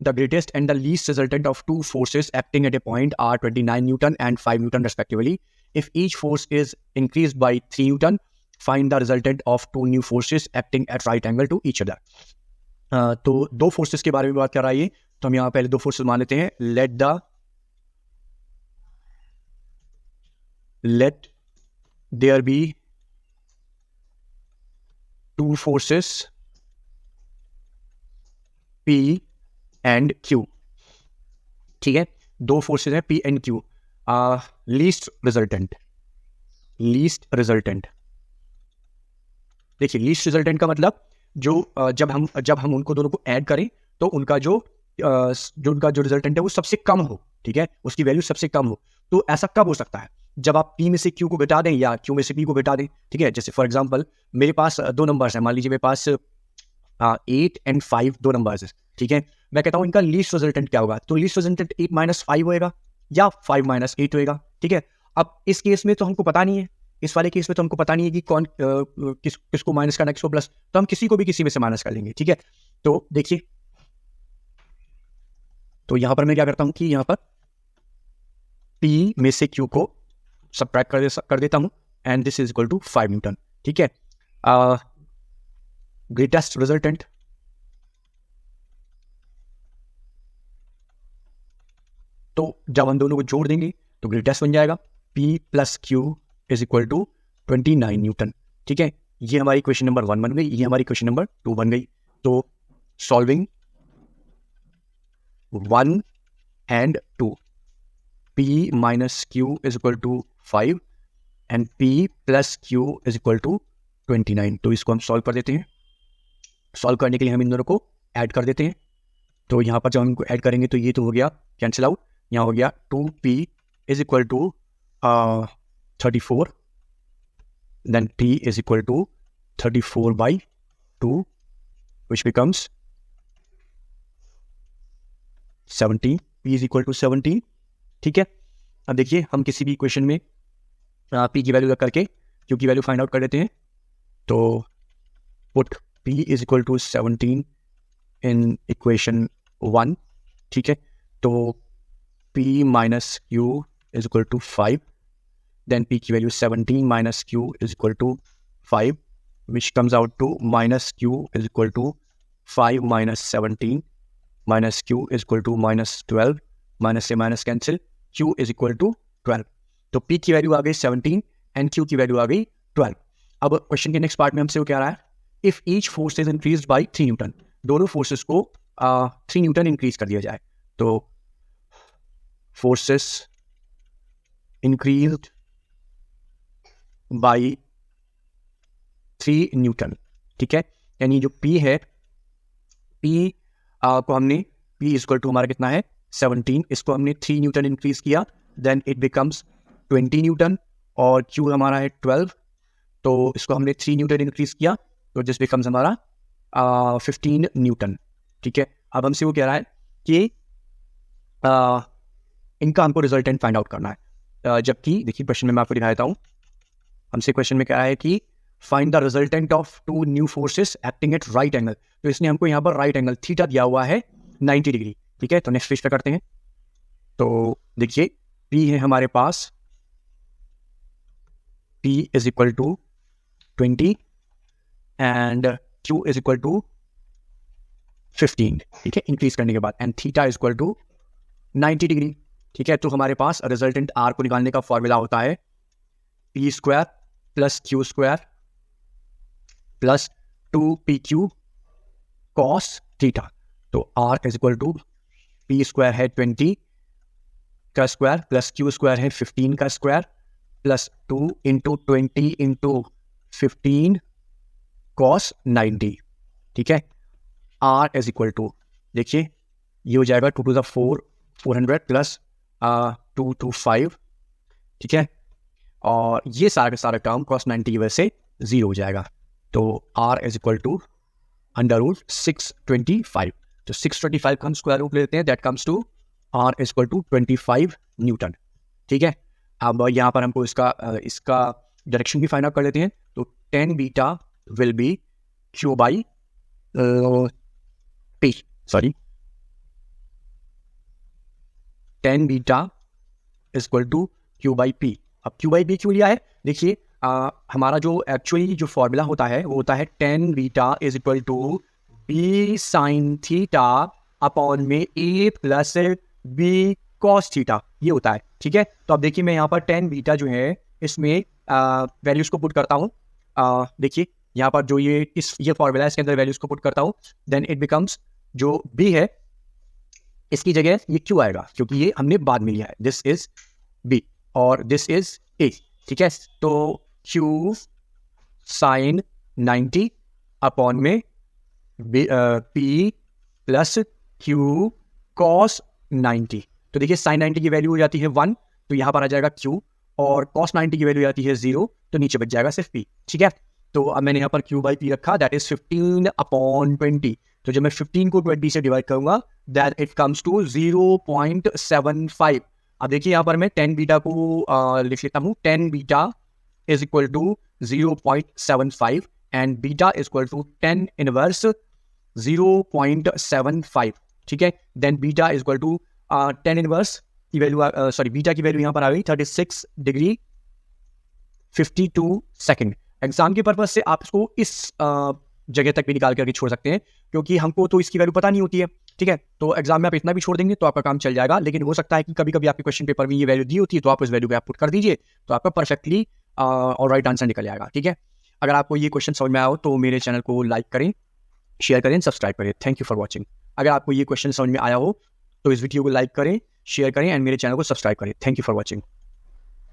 the greatest and the least resultant of two forces acting at a point are 29 Newton and 5 Newton respectively. If each force is increased by 3 Newton, find the resultant of two new forces acting at right angle to each other. तो दो forces के बारे में बात कर रहा है ये, तो हम यहाँ पहले दो फोर्सेस मान लेते हैं. let there be two forces P and Q. ठीक है, दो फोर्सेस हैं P and Q. Least resultant. देखिए लीस्ट रिजल्टेंट का मतलब जो जब हम उनको दोनों को ऐड करें तो उनका जो रिजल्टेंट है वो सबसे कम हो. ठीक है, उसकी वैल्यू सबसे कम हो. तो ऐसा कब हो सकता है? जब आप P में से Q को घटा दें या Q में से P को घटा दें. ठीक है, जैसे फॉर एग्जांपल मेरे पास दो नंबर्स हैं, मान लीजिए मेरे पास 8 and 5 दो नंबर्स हैं. ठीक है, मैं कहता हूं इनका लीस्ट रिजल्टेंट क्या होगा, तो लीस्ट रिजल्टेंट 8 - 5 होएगा या 5 - 8 होएगा. ठीक है, अब इस केस में तो हमको पता नहीं है, इस वाले केस में तो हमको पता नहीं है कि कौन किसको माइनस करना, किसको प्लस, तो हम किसी को भी किसी में से माइनस कर लेंगे. ठीक है, तो देखिए, तो यहां पर मैं क्या करता हूं कि यहां पर P में से Q को सबट्रैक्ट कर देता हूं and this is equal to 5 newton. ठीक है, ग्रेटेस्ट रिजल्टेंट तो जब हम दोनों को जोड़ देंगे तो ग्रेटेस्ट बन जाएगा P + Q is equal to 29 newton. ठीक है, ये हमारी क्वेश्चन नंबर 1 बन गई, ये हमारी क्वेश्चन नंबर 2 बन गई. तो solving 1 and 2, P - Q is equal to 5 and P + Q is equal to 29. तो इसको हम सॉल्व कर देते हैं. सॉल्व करने के लिए हम इन दोनों को ऐड कर देते हैं. तो यहाँ पर जब हम इनको ऐड करेंगे तो ये तो हो गया कैंसिल आउट. यहाँ हो गया 2P is equal to 34, then P is equal to 34/2 which becomes 17. P is equal to 17. ठीक है, अब देखिए हम किसी भी इक्वेशन में P की वैल्यू रख करके Q की वैल्यू फाइंड आउट कर देते हैं. तो put P is equal to 17 in equation 1. ठीक है, तो P - Q is equal to 5, then P की value 17 - Q is equal to 5 which comes out to -Q is equal to 5 - 17 - Q is equal to -12, minus से minus cancel, Q is equal to 12. तो P की value आ गई 17 and Q की value आ गई 12. अब question के next part में हमसे वो क्या रहा है, if each force is increase by 3 Newton, दोनों फोर्सेस को 3 न्यूटन इंक्रीज कर दिया जाए. तो फोर्सेस इंक्रीज्ड बाई 3 न्यूटन. ठीक है, यानी जो P है, P को हमने P इज इक्वल टू हमारा कितना है 17, इसको हमने 3 न्यूटन इंक्रीज किया, देन इट बिकम्स 20 न्यूटन, और Q हमारा है 12, तो इसको हमने 3 न्यूटन इंक्रीज किया, तो दिस बिकम्स हमारा 15 न्यूटन. ठीक है, अब हमसे वो कह रहा है कि इनका हमको रिजल्टेंट फाइंड आउट करना है. जबकि देखिए क्वेश्चन में मैं आपको दिखा देता हूँ, हमसे क्वेश्चन में क्या है कि find the resultant of two new forces acting at right angle. तो इसने हमको यहाँ पर राइट एंगल थीटा दिया हुआ है 90 डिग्री. ठीक है, तो नेक्स्ट पेज पे करते हैं. तो देखिए P है हमारे पास, P is equal to 20 and Q is equal to 15. ठीक है, इंक्रीज करने के बाद, and theta is equal to 90 degree. ठीक है, तो हमारे पास रिजल्टेंट R को निकालने का फॉर्मूला होता है P² + Q² + 2PQ cos theta. तो R is equal to P² है 20 का स्क्वायर प्लस Q² है 15 का स्क्वायर प्लस 2 × 20 × 15 cos 90. ठीक है, R इज इक्वल टू, देखिए ये हो जाएगा 2 to the 4 400 प्लस 2 to 5. ठीक है, और ये सारा का सारा टर्म cos 90 की वजह से 0 हो जाएगा. तो R इज इक्वल टू √625. तो 625 का हम स्क्वायर रूट लेते हैं, that comes to R is equal to 25 newton. ठीक है, अब यहाँ पर हमको इसका डायरेक्शन भी फाइंड आउट कर लेते हैं. तो tan beta will be Q by P, sorry 10 beta is equal to Q by P. अब क्यू बाई पी क्यों लिया है? देखिए हमारा जो एक्चुअली जो फॉर्मूला होता है वो होता है 10 beta is equal to B sine theta upon में A plus B cos theta, ये होता है। ठीक है, तो अब देखिए मैं यहाँ पर 10 बीटा जो है इसमें वैल्यूज को पुट करता हूँ। देखिए यहाँ पर जो ये फॉर्मूला है इसके अंदर वैल्यूज को पुट करता हूँ, देन इट बिकम्स जो बी है इसकी जगह ये क्यू आएगा क्योंकि ये हमने बाद में लिया है। दिस इज बी और दिस इज ए। ठीक है, तो क्यू साइन 90 अपॉन में पी प्लस क्यू कॉस 90। तो देखिए साइन 90 की वैल्यू हो जाती है 1, तो यहाँ पर आ जाएगा क्यू, और कॉस 90 की वैल्यू आती है 0, तो नीचे बच जाएगा सिर्फ पी। ठीक है, तो अब मैंने यहाँ पर क्यू बाई पी रखा, दैट इज 15 अपॉन 20। तो जब मैं 15 को 20 से डिवाइड करूंगा दैट इट कम्स टू 0.75। अब देखिए यहाँ पर मैं 10 बीटा को लिख लेता हूँ। 10 beta is equal to 0.75 and beta is equal to 10 inverse 0.75। ठीक है, then beta is equal to 10 inverse की वैल्यू, सॉरी बीटा की वैल्यू यहाँ पर आ गई 36 डिग्री 52 सेकेंड। एग्जाम के पर्पज से आप इसको इस जगह तक भी निकाल करके छोड़ सकते हैं क्योंकि हमको तो इसकी वैल्यू पता नहीं होती है। ठीक है, तो एग्जाम में आप इतना भी छोड़ देंगे तो आपका काम चल जाएगा, लेकिन हो सकता है कि कभी कभी आपके क्वेश्चन पेपर में ये वैल्यू दी होती है तो आप उस वैल्यू पे आप पुट कर दीजिए तो आपका परफेक्टली और राइट आंसर निकल जाएगा। ठीक है, अगर आपको ये क्वेश्चन समझ में आया हो तो मेरे चैनल को लाइक करें, शेयर करें, सब्सक्राइब करें। Thank you for watching. अगर आपको ये क्वेश्चन समझ में आया हो तो इस वीडियो को लाइक करें, शेयर करें एंड मेरे चैनल को सब्सक्राइब करें। Thank you for watching.